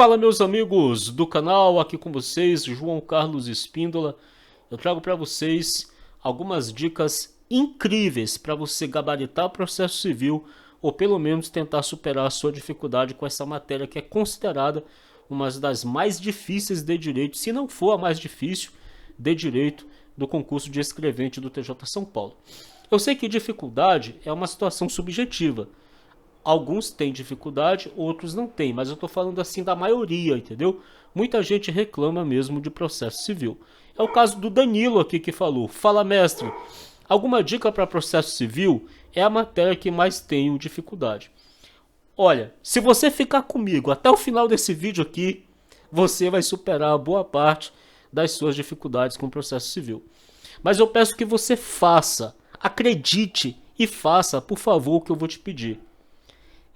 Fala, meus amigos do canal, aqui com vocês, João Carlos Espíndola. Eu trago para vocês algumas dicas incríveis para você gabaritar o processo civil ou pelo menos tentar superar a sua dificuldade com essa matéria que é considerada uma das mais difíceis de direito, se não for a mais difícil de direito do concurso de escrevente do TJ São Paulo. Eu sei que dificuldade é uma situação subjetiva. Alguns têm dificuldade, outros não têm, mas eu estou falando assim da maioria, entendeu? Muita gente reclama mesmo de processo civil. É o caso do Danilo aqui que falou: fala, mestre, alguma dica para processo civil? É a matéria que mais tenho dificuldade. Olha, se você ficar comigo até o final desse vídeo aqui, você vai superar boa parte das suas dificuldades com o processo civil. Mas eu peço que você faça, acredite e faça, por favor, o que eu vou te pedir.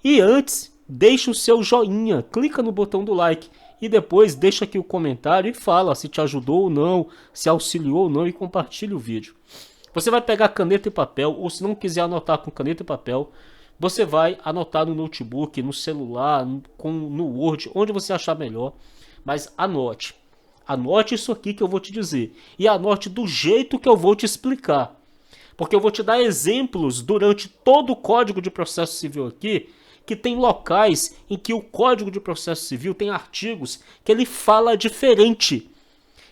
E antes, deixa o seu joinha, clica no botão do like e depois deixa aqui o comentário e fala se te ajudou ou não, se auxiliou ou não e compartilha o vídeo. Você vai pegar caneta e papel, ou se não quiser anotar com caneta e papel, você vai anotar no notebook, no celular, no Word, onde você achar melhor, mas anote. Anote isso aqui que eu vou te dizer e anote do jeito que eu vou te explicar. Porque eu vou te dar exemplos durante todo o Código de Processo Civil aqui, que tem locais em que o Código de Processo Civil tem artigos que ele fala diferente.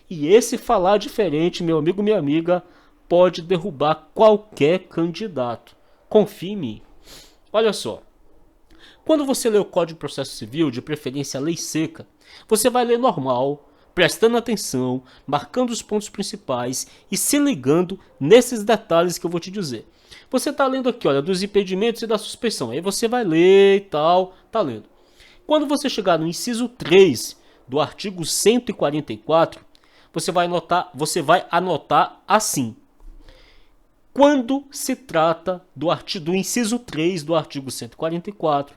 E esse falar diferente, meu amigo, minha amiga, pode derrubar qualquer candidato. Confie em mim. Olha só. Quando você lê o Código de Processo Civil, de preferência a lei seca, você vai ler normal, prestando atenção, marcando os pontos principais e se ligando nesses detalhes que eu vou te dizer. Você está lendo aqui, olha, dos impedimentos e da suspeição. Aí você vai ler e tal, tá lendo. Quando você chegar no inciso 3 do artigo 144, você vai anotar assim. Quando se trata do inciso 3 do artigo 144,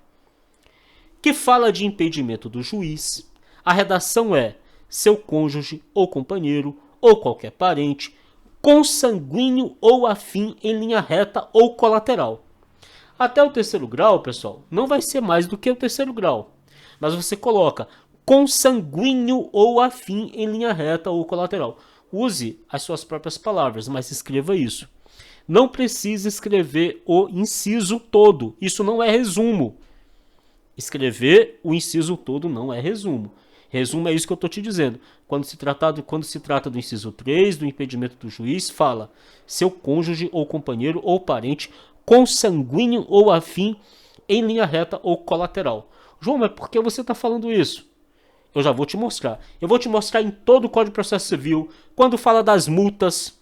que fala de impedimento do juiz, a redação é: seu cônjuge ou companheiro ou qualquer parente, consanguíneo ou afim em linha reta ou colateral. Até o terceiro grau, pessoal, não vai ser mais do que o terceiro grau. Mas você coloca consanguíneo ou afim em linha reta ou colateral. Use as suas próprias palavras, mas escreva isso. Não precisa escrever o inciso todo. Isso não é resumo. Escrever o inciso todo não é resumo. Resumo é isso que eu estou te dizendo. Quando se trata do inciso 3, do impedimento do juiz, fala: seu cônjuge ou companheiro ou parente, consanguíneo ou afim, em linha reta ou colateral. João, mas por que você está falando isso? Eu já vou te mostrar. Eu vou te mostrar em todo o Código de Processo Civil, quando fala das multas,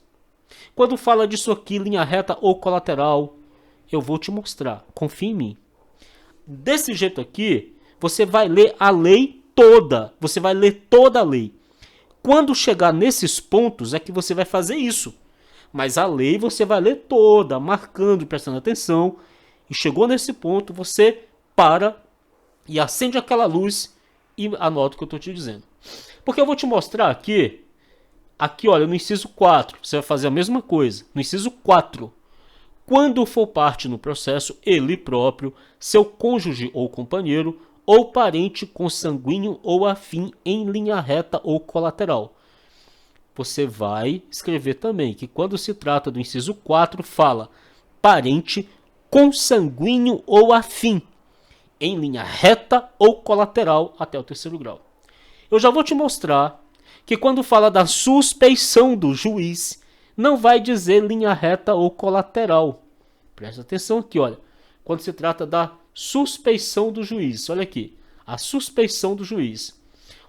quando fala disso aqui, linha reta ou colateral. Eu vou te mostrar. Confia em mim. Desse jeito aqui, você vai ler a lei toda. Você vai ler toda a lei. Quando chegar nesses pontos é que você vai fazer isso. Mas a lei você vai ler toda, marcando, prestando atenção. E chegou nesse ponto, você para e acende aquela luz e anota o que eu estou te dizendo. Porque eu vou te mostrar aqui, olha, no inciso 4, você vai fazer a mesma coisa. No inciso 4, quando for parte no processo, ele próprio, seu cônjuge ou companheiro, ou parente consanguíneo ou afim em linha reta ou colateral. Você vai escrever também que quando se trata do inciso 4, fala parente consanguíneo ou afim em linha reta ou colateral até o terceiro grau. Eu já vou te mostrar que quando fala da suspeição do juiz, não vai dizer linha reta ou colateral. Presta atenção aqui, olha. Quando se trata da suspeição do juiz, olha aqui, a suspeição do juiz.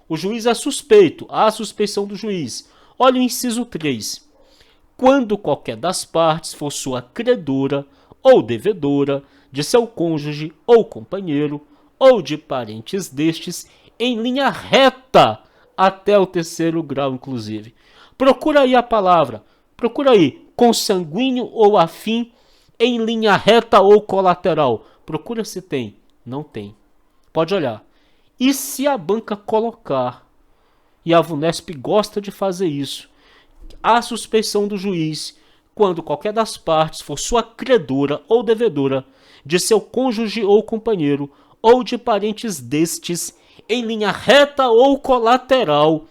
O juiz é suspeito, há a suspeição do juiz. Olha o inciso 3. Quando qualquer das partes for sua credora ou devedora, de seu cônjuge ou companheiro, ou de parentes destes, em linha reta até o terceiro grau, inclusive. Procura aí a palavra, procura aí, consanguíneo ou afim, em linha reta ou colateral. Procura se tem. Não tem. Pode olhar. E se a banca colocar, e a VUNESP gosta de fazer isso, a suspeição do juiz, quando qualquer das partes for sua credora ou devedora, de seu cônjuge ou companheiro, ou de parentes destes, em linha reta ou colateral,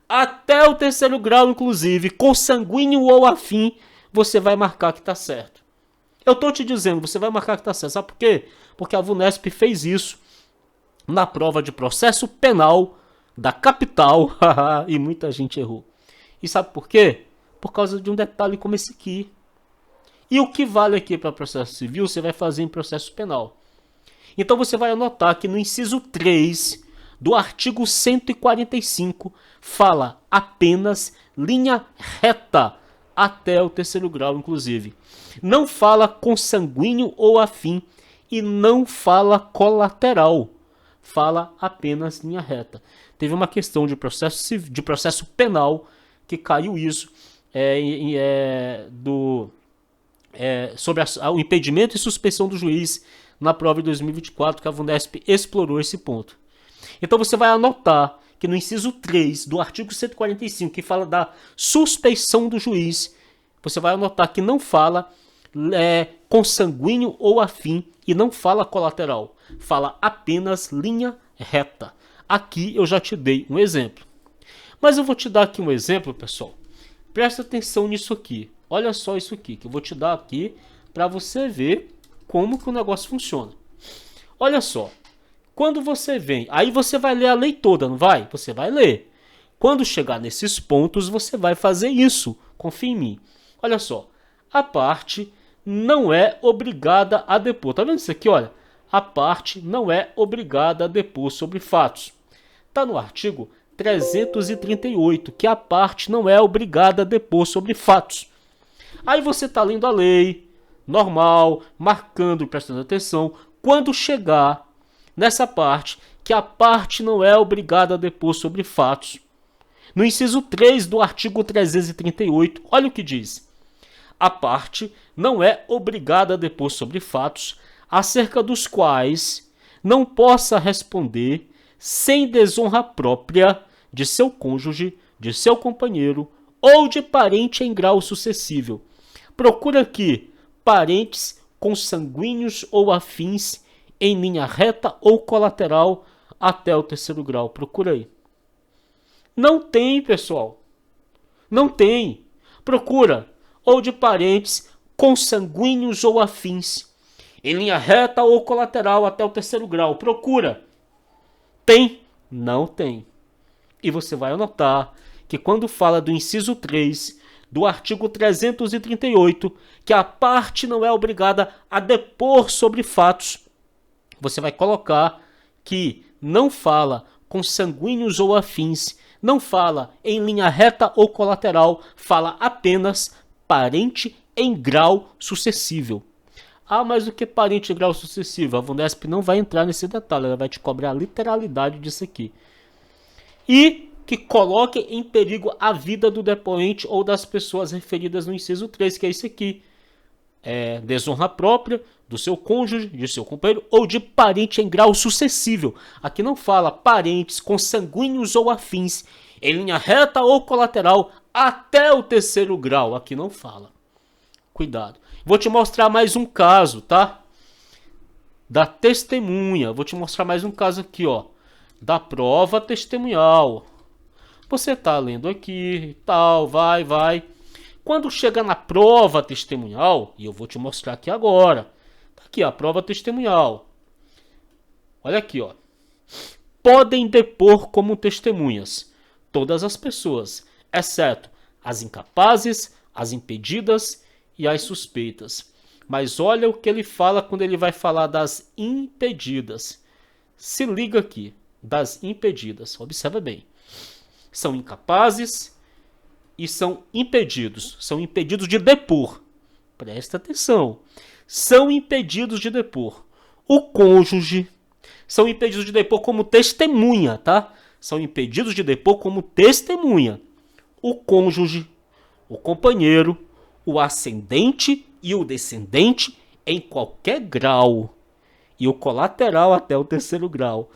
até o terceiro grau, inclusive, consanguíneo ou afim, você vai marcar que está certo. Eu estou te dizendo, você vai marcar que está certo. Sabe por quê? Porque a VUNESP fez isso na prova de processo penal da capital e muita gente errou. E sabe por quê? Por causa de um detalhe como esse aqui. E o que vale aqui para processo civil, você vai fazer em processo penal. Então você vai anotar que no inciso 3 do artigo 145 fala apenas linha reta até o terceiro grau, inclusive. Não fala consanguíneo ou afim e não fala colateral. Fala apenas linha reta. Teve uma questão de processo penal que caiu isso sobre o impedimento e suspeição do juiz na prova de 2024, que a VUNESP explorou esse ponto. Então você vai anotar que no inciso 3 do artigo 145, que fala da suspeição do juiz, você vai anotar que não fala consanguíneo ou afim e não fala colateral. Fala apenas linha reta. Aqui eu já te dei um exemplo. Mas eu vou te dar aqui um exemplo, pessoal. Presta atenção nisso aqui. Olha só isso aqui que eu vou te dar aqui para você ver como que o negócio funciona. Olha só. Quando você vem, aí você vai ler a lei toda, não vai? Você vai ler. Quando chegar nesses pontos, você vai fazer isso. Confia em mim. Olha só. A parte não é obrigada a depor. Tá vendo isso aqui? Olha. A parte não é obrigada a depor sobre fatos. Está no artigo 338, que a parte não é obrigada a depor sobre fatos. Aí você está lendo a lei, normal, marcando e prestando atenção. Quando chegar nessa parte, que a parte não é obrigada a depor sobre fatos. No inciso 3 do artigo 338, olha o que diz. A parte não é obrigada a depor sobre fatos acerca dos quais não possa responder sem desonra própria de seu cônjuge, de seu companheiro ou de parente em grau sucessível. Procura aqui parentes consanguíneos ou afins em linha reta ou colateral até o terceiro grau. Procura aí. Não tem, pessoal. Não tem. Procura. Ou de parentes consanguíneos ou afins em linha reta ou colateral até o terceiro grau. Procura. Tem? Não tem. E você vai anotar que quando fala do inciso 3 do artigo 338, que a parte não é obrigada a depor sobre fatos, você vai colocar que não fala consanguíneos ou afins, não fala em linha reta ou colateral, fala apenas parente em grau sucessível. Ah, mas o que parente em grau sucessivo? A VUNESP não vai entrar nesse detalhe, ela vai te cobrar a literalidade disso aqui. E que coloque em perigo a vida do depoente ou das pessoas referidas no inciso 3, que é esse aqui. Desonra própria do seu cônjuge, de seu companheiro ou de parente em grau sucessível. Aqui não fala parentes consanguíneos ou afins, em linha reta ou colateral, até o terceiro grau. Aqui não fala. Cuidado. Vou te mostrar mais um caso, tá? Da testemunha. Vou te mostrar mais um caso aqui, ó. Da prova testemunhal. Você tá lendo aqui, tal, vai. Quando chega na prova testemunhal, e eu vou te mostrar aqui agora. Tá aqui a prova testemunhal. Olha aqui, ó. Podem depor como testemunhas todas as pessoas, exceto as incapazes, as impedidas e as suspeitas. Mas olha o que ele fala quando ele vai falar das impedidas. Se liga aqui, das impedidas. Observa bem. São incapazes e são impedidos. São impedidos de depor. Presta atenção. São impedidos de depor. O cônjuge. São impedidos de depor como testemunha, tá? São impedidos de depor como testemunha. O cônjuge, o companheiro, o ascendente e o descendente em qualquer grau. E o colateral até o terceiro grau.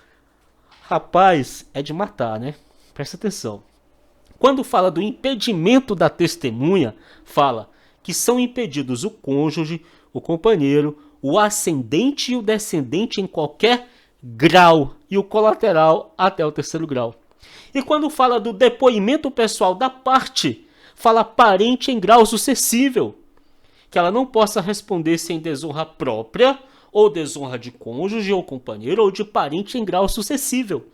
Rapaz, é de matar, né? Presta atenção. Quando fala do impedimento da testemunha, fala que são impedidos o cônjuge, o companheiro, o ascendente e o descendente em qualquer grau e o colateral até o terceiro grau. E quando fala do depoimento pessoal da parte, fala parente em grau sucessível, que ela não possa responder sem desonra própria, ou desonra de cônjuge ou companheiro, ou de parente em grau sucessível.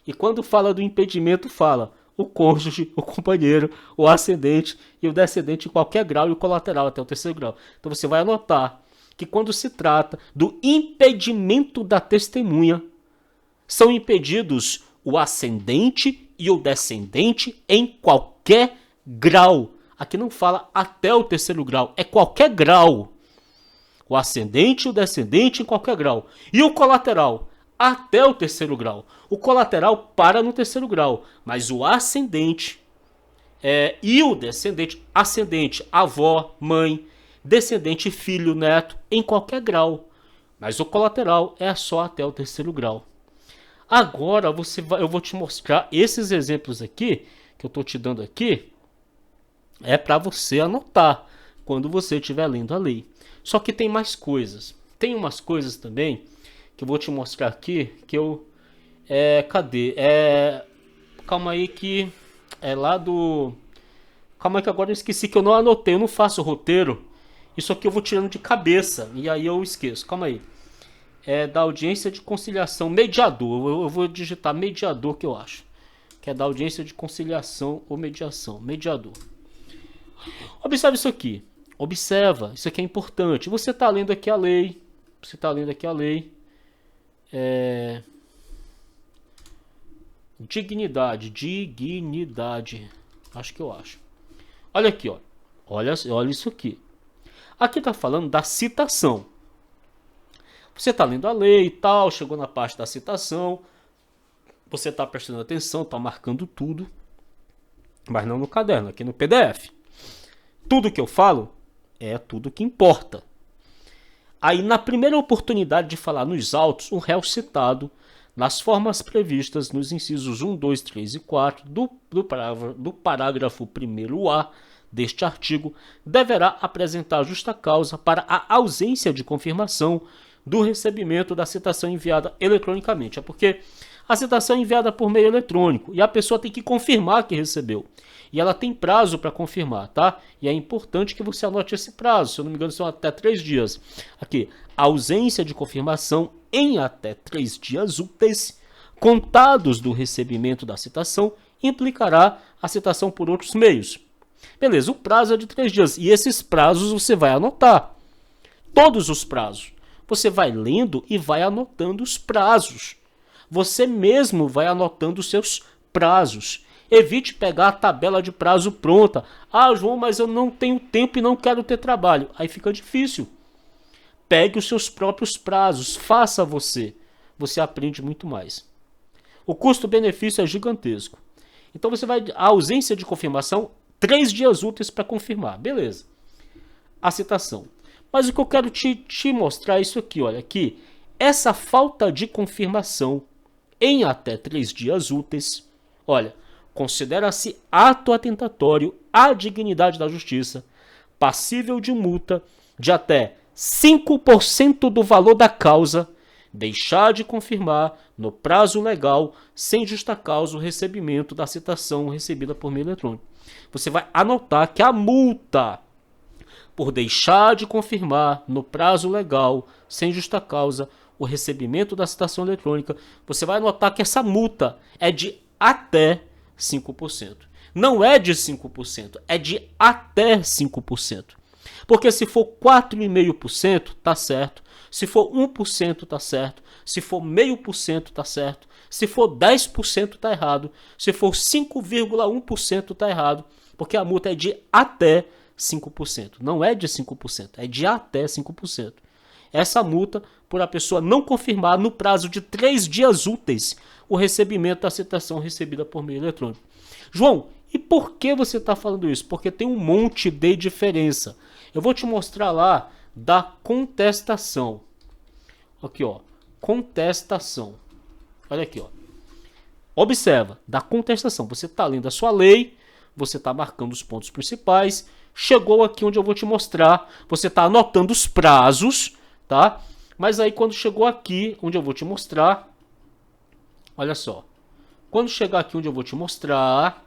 E quando fala do impedimento, fala o cônjuge, o companheiro, o ascendente e o descendente em qualquer grau e o colateral até o terceiro grau. Então você vai anotar que quando se trata do impedimento da testemunha, são impedidos o ascendente e o descendente em qualquer grau. Aqui não fala até o terceiro grau, é qualquer grau. O ascendente e o descendente em qualquer grau. E o colateral, até o terceiro grau. O colateral para no terceiro grau, mas o ascendente e o descendente, ascendente, avó, mãe, descendente, filho, neto, em qualquer grau. Mas o colateral é só até o terceiro grau. Agora eu vou te mostrar esses exemplos aqui, que eu estou te dando aqui, é para você anotar quando você estiver lendo a lei. Só que tem mais coisas. Tem umas coisas também que eu vou te mostrar aqui, que eu... cadê? Calma aí que... É lá do... Calma aí que agora eu esqueci que eu não anotei, eu não faço roteiro. Isso aqui eu vou tirando de cabeça, e aí eu esqueço. Calma aí. É da audiência de conciliação, mediador. Eu vou digitar mediador, que eu acho. Que é da audiência de conciliação ou mediação. Mediador. Observe isso aqui. Observa, isso aqui é importante. Você está lendo aqui a lei. Você está lendo aqui a lei. Dignidade. Dignidade. Acho que eu acho. Olha aqui, ó. Olha isso aqui. Aqui está falando da citação. Você está lendo a lei e tal, chegou na parte da citação. Você está prestando atenção, está marcando tudo. Mas não no caderno, aqui no PDF. Tudo que eu falo é tudo que importa. Aí, na primeira oportunidade de falar nos autos, o réu citado, nas formas previstas nos incisos 1, 2, 3 e 4 do parágrafo 1º-A deste artigo, deverá apresentar justa causa para a ausência de confirmação do recebimento da citação enviada eletronicamente. É porque a citação é enviada por meio eletrônico e a pessoa tem que confirmar que recebeu. E ela tem prazo para confirmar, tá? E é importante que você anote esse prazo. Se eu não me engano, são até 3 dias. Aqui, ausência de confirmação em até 3 dias úteis, contados do recebimento da citação, implicará a citação por outros meios. Beleza, o prazo é de 3 dias. E esses prazos você vai anotar. Todos os prazos. Você vai lendo e vai anotando os prazos. Você mesmo vai anotando os seus prazos. Evite pegar a tabela de prazo pronta. Ah, João, mas eu não tenho tempo e não quero ter trabalho. Aí fica difícil. Pegue os seus próprios prazos. Faça você. Você aprende muito mais. O custo-benefício é gigantesco. Então você vai... A ausência de confirmação, 3 dias úteis para confirmar. Beleza. A citação. Mas o que eu quero te mostrar é isso aqui. Olha aqui. Essa falta de confirmação em até 3 dias úteis. Olha... Considera-se ato atentatório à dignidade da justiça, passível de multa de até 5% do valor da causa, deixar de confirmar no prazo legal, sem justa causa, o recebimento da citação recebida por meio eletrônico. Você vai anotar que a multa por deixar de confirmar no prazo legal, sem justa causa, o recebimento da citação eletrônica, você vai anotar que essa multa é de até 5%. Não é de 5%, é de até 5%. Porque se for 4,5%, tá certo. Se for 1%, tá certo. Se for 0,5%, tá certo. Se for 10%, tá errado. Se for 5,1%, tá errado. Porque a multa é de até 5%. Não é de 5%, é de até 5%. Essa multa por a pessoa não confirmar no prazo de 3 dias úteis o recebimento da citação recebida por meio eletrônico. João, e por que você está falando isso? Porque tem um monte de diferença. Eu vou te mostrar lá da contestação. Aqui, ó. Contestação. Olha aqui, ó. Observa, da contestação. Você está lendo a sua lei, você está marcando os pontos principais. Chegou aqui onde eu vou te mostrar. Você está anotando os prazos, tá? Mas aí quando chegou aqui, onde eu vou te mostrar, Olha só. Quando chegar aqui onde eu vou te mostrar,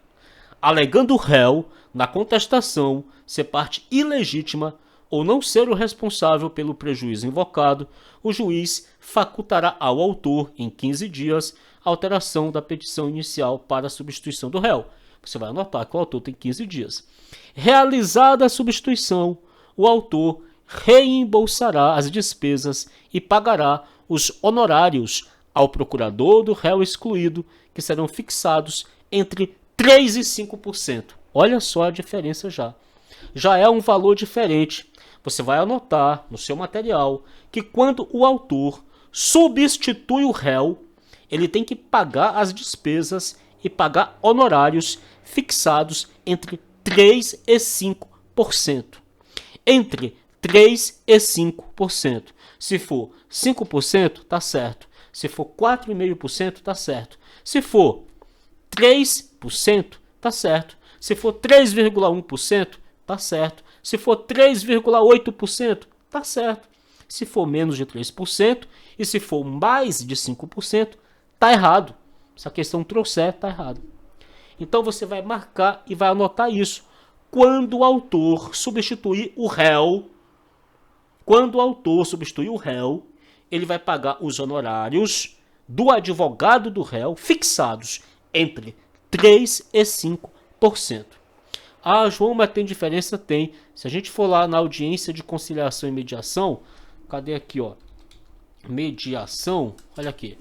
alegando o réu na contestação ser parte ilegítima ou não ser o responsável pelo prejuízo invocado, o juiz facultará ao autor, em 15 dias, a alteração da petição inicial para a substituição do réu. Você vai anotar que o autor tem 15 dias. Realizada a substituição, o autor reembolsará as despesas e pagará os honorários ao procurador do réu excluído, que serão fixados entre 3% e 5%. Olha só a diferença já. Já é um valor diferente. Você vai anotar no seu material que quando o autor substitui o réu, ele tem que pagar as despesas e pagar honorários fixados entre 3% e 5%. Entre 3% e 5%. Se for 5%, tá certo. Se for 4,5%, tá certo. Se for 3%, tá certo. Se for 3,1%, tá certo. Se for 3,8%, tá certo. Se for menos de 3% e se for mais de 5%, tá errado. Se a questão trouxer, tá errado. Então você vai marcar e vai anotar isso. Quando o autor substituir o réu, ele vai pagar os honorários do advogado do réu fixados entre 3% e 5%. Ah, João, mas tem diferença? Tem. Se a gente for lá na audiência de conciliação e mediação, cadê aqui, ó? Mediação, olha aqui.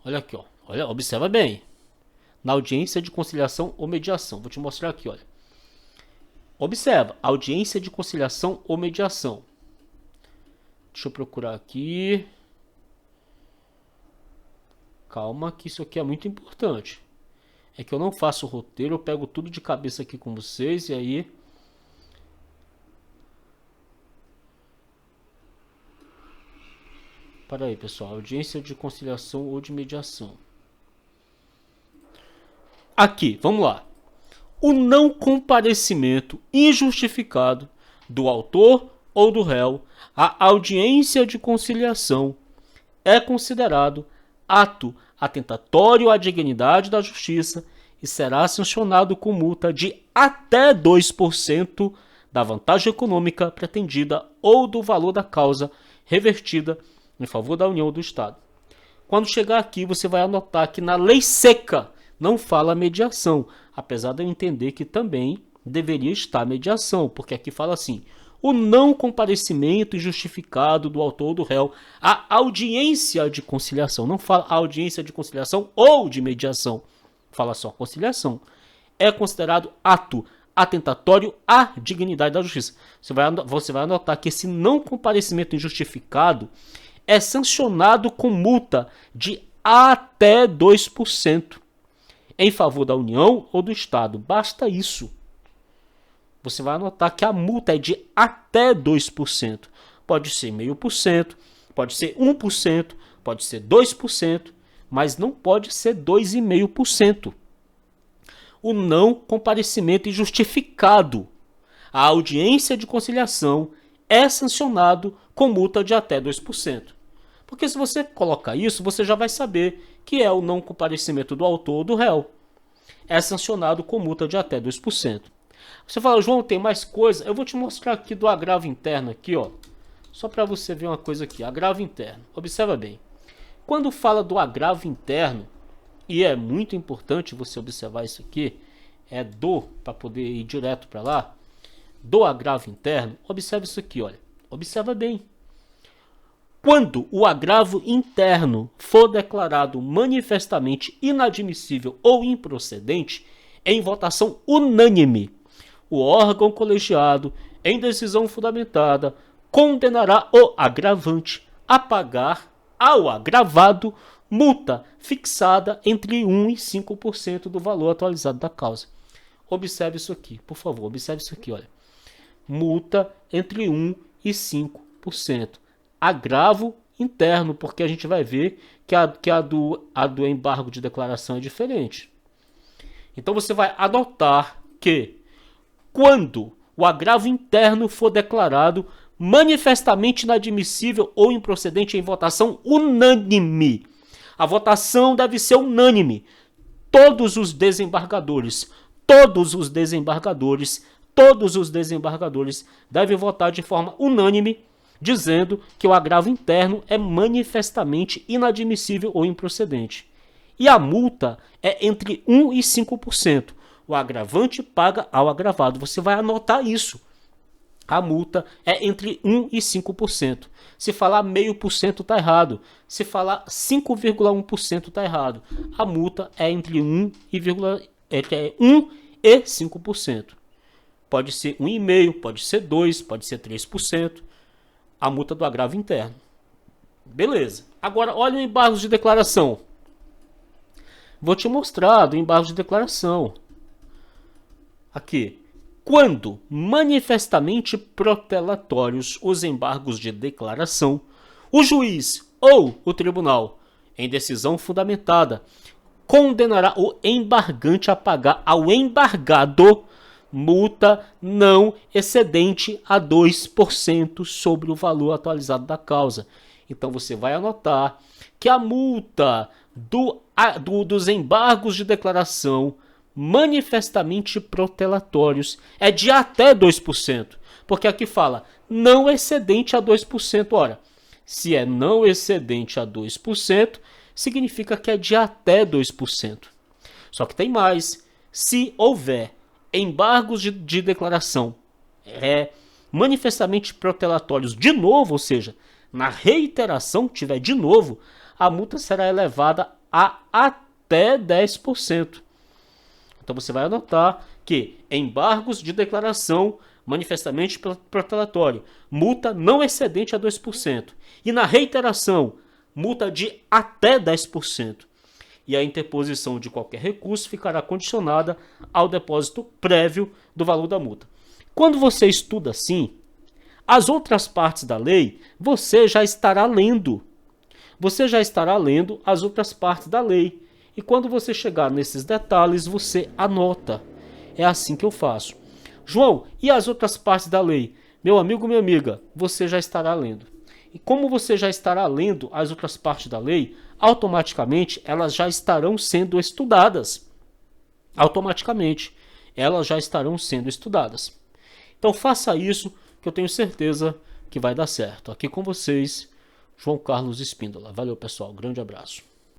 Olha aqui, ó. Olha, observa bem. Na audiência de conciliação ou mediação. Vou te mostrar aqui, olha. Observa, audiência de conciliação ou mediação. Deixa eu procurar aqui. Calma, que isso aqui é muito importante. É que eu não faço roteiro, eu pego tudo de cabeça aqui com vocês e aí... Para aí, pessoal. Audiência de conciliação ou de mediação. Aqui, vamos lá. O não comparecimento injustificado do autor ou do réu à audiência de conciliação é considerado ato atentatório à dignidade da justiça e será sancionado com multa de até 2% da vantagem econômica pretendida ou do valor da causa revertida em favor da União ou do Estado. Quando chegar aqui, você vai anotar que na lei seca não fala mediação, apesar de eu entender que também deveria estar mediação, porque aqui fala assim: o não comparecimento injustificado do autor ou do réu à audiência de conciliação. Não fala audiência de conciliação ou de mediação, fala só conciliação. É considerado ato atentatório à dignidade da justiça. Você vai anotar que esse não comparecimento injustificado é sancionado com multa de até 2% em favor da União ou do Estado. Basta isso. Você vai anotar que a multa é de até 2%. Pode ser 0,5%, pode ser 1%, pode ser 2%, mas não pode ser 2,5%. O não comparecimento injustificado à audiência de conciliação é sancionado com multa de até 2%. Porque se você colocar isso, você já vai saber que é o não comparecimento do autor ou do réu. É sancionado com multa de até 2%. Você fala, João, tem mais coisa? Eu vou te mostrar aqui do agravo interno aqui, ó. Só para você ver uma coisa aqui, agravo interno. Observa bem. Quando fala do agravo interno, e é muito importante você observar isso aqui, para poder ir direto para lá, do agravo interno, observa isso aqui, olha. Observa bem. Quando o agravo interno for declarado manifestamente inadmissível ou improcedente, em votação unânime, o órgão colegiado, em decisão fundamentada, condenará o agravante a pagar ao agravado multa fixada entre 1% e 5% do valor atualizado da causa. Observe isso aqui, por favor, observe isso aqui, olha. Multa entre 1% e 5%. Agravo interno, porque a gente vai ver que a do embargo de declaração é diferente. Então você vai adotar que quando o agravo interno for declarado manifestamente inadmissível ou improcedente em votação unânime, A votação deve ser unânime. Todos os desembargadores devem votar de forma unânime, dizendo que o agravo interno é manifestamente inadmissível ou improcedente. E a multa é entre 1% e 5%. O agravante paga ao agravado. Você vai anotar isso. A multa é entre 1% e 5%. Se falar 0,5% está errado. Se falar 5,1% está errado. A multa é entre 1 e 5%. Pode ser 1,5%, pode ser 2%, pode ser 3%. A multa do agravo interno. Beleza. Agora, olha o embargo de declaração. Vou te mostrar do embargo de declaração. Aqui. Quando manifestamente protelatórios os embargos de declaração, o juiz ou o tribunal, em decisão fundamentada, condenará o embargante a pagar ao embargado multa não excedente a 2% sobre o valor atualizado da causa. Então você vai anotar que a multa dos embargos de declaração manifestamente protelatórios é de até 2%, porque aqui fala não excedente a 2%. Ora, se é não excedente a 2%, significa que é de até 2%. Só que tem mais. Se houver embargos de declaração manifestamente protelatórios de novo, ou seja, na reiteração tiver de novo, a multa será elevada a até 10%. Então você vai anotar que embargos de declaração manifestamente protelatório, multa não excedente a 2%. E na reiteração, multa de até 10%. E a interposição de qualquer recurso ficará condicionada ao depósito prévio do valor da multa. Quando você estuda assim, as outras partes da lei, você já estará lendo. Você já estará lendo as outras partes da lei. E quando você chegar nesses detalhes, você anota. É assim que eu faço. João, e as outras partes da lei? Meu amigo, minha amiga, você já estará lendo. E como você já estará lendo as outras partes da lei, automaticamente elas já estarão sendo estudadas. Automaticamente elas já estarão sendo estudadas. Então faça isso, que eu tenho certeza que vai dar certo. Aqui com vocês, João Carlos Espíndola. Valeu, pessoal. Grande abraço.